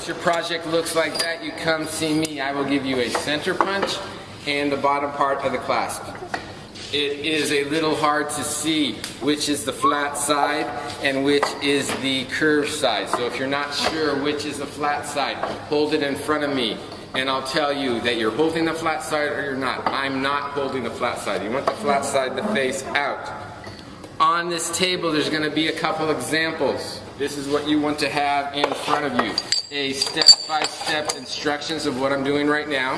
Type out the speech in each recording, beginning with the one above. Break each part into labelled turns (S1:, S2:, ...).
S1: Once your project looks like that, you come see me. I will give you a center punch and the bottom part of the clasp. It is a little hard to see which is the flat side and which is the curved side. So if you're not sure which is the flat side, hold it in front of me and I'll tell you that you're holding the flat side or you're not. I'm not holding the flat side. You want the flat side to face out. On this table there's going to be a couple examples. This is what you want to have in front of you. A step-by-step instructions of what I'm doing right now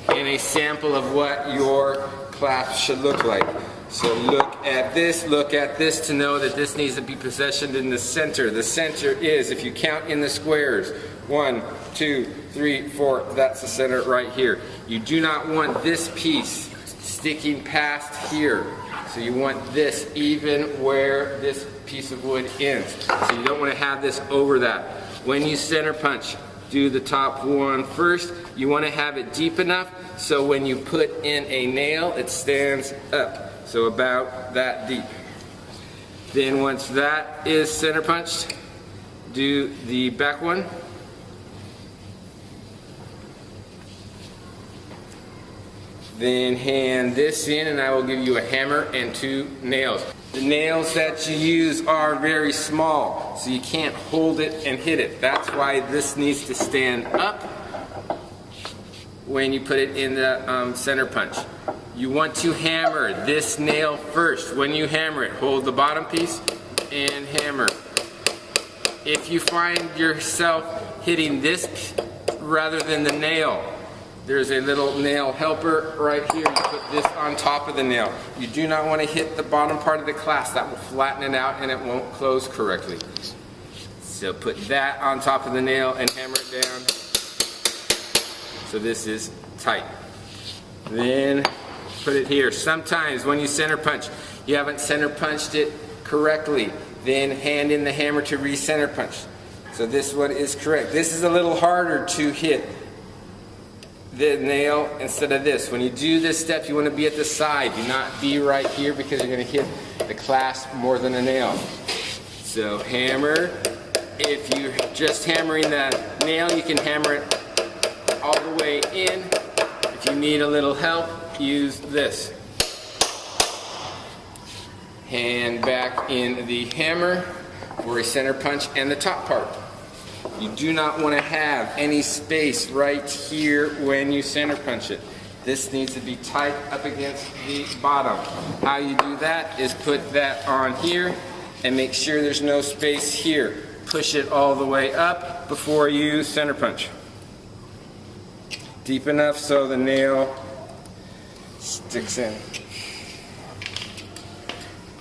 S1: and a sample of what your clasp should look like. So look at this to know that this needs to be positioned in the center. The center is, if you count in the squares, 1, 2, 3, 4, that's the center right here. You do not want this piece sticking past here. So you want this even where this piece of wood ends. So you don't want to have this over that. When you center punch, do the top one first. You want to have it deep enough so when you put in a nail, it stands up. So about that deep. Then once that is center punched, do the back one. Then hand this in and I will give you a hammer and 2 nails. The nails that you use are very small, so you can't hold it and hit it. That's why this needs to stand up when you put it in the center punch. You want to hammer this nail first. When you hammer it, hold the bottom piece and hammer. If you find yourself hitting this rather than the nail, there's a little nail helper right here. You put this on top of the nail. You do not want to hit the bottom part of the clasp. That will flatten it out and it won't close correctly. So put that on top of the nail and hammer it down. So this is tight. Then put it here. Sometimes when you center punch, you haven't center punched it correctly. Then hand in the hammer to re-center punch. So this one is correct. This is a little harder to hit the nail instead of this. When you do this step, you want to be at the side. Do not be right here because you're going to hit the clasp more than a nail. So hammer. If you're just hammering the nail, you can hammer it all the way in. If you need a little help, use this. Hand back in the hammer for a center punch and the top part. You do not want to have any space right here when you center punch it. This needs to be tight up against the bottom. How you do that is put that on here and make sure there's no space here. Push it all the way up before you center punch. Deep enough so the nail sticks in.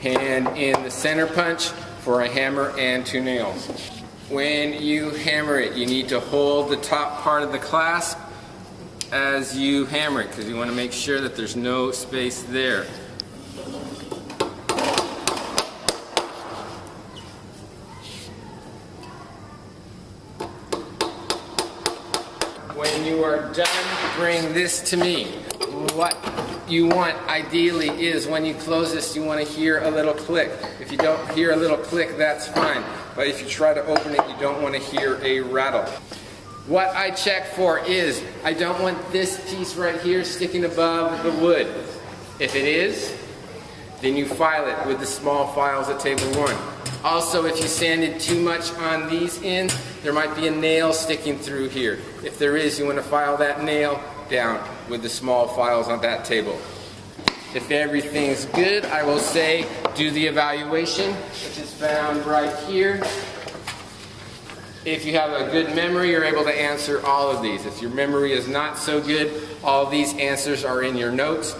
S1: Hand in the center punch for a hammer and 2 nails. When you hammer it, you need to hold the top part of the clasp as you hammer it because you want to make sure that there's no space there. When you are done, bring this to me. What you want ideally is when you close this, you want to hear a little click. If you don't hear a little click, that's fine. But if you try to open it, you don't want to hear a rattle. What I check for is, I don't want this piece right here sticking above the wood. If it is, then you file it with the small files at table 1. Also, if you sanded too much on these ends, there might be a nail sticking through here. If there is, you want to file that nail down with the small files on that table. If everything's good, I will say do the evaluation, which is found right here. If you have a good memory, you're able to answer all of these. If your memory is not so good, all these answers are in your notes.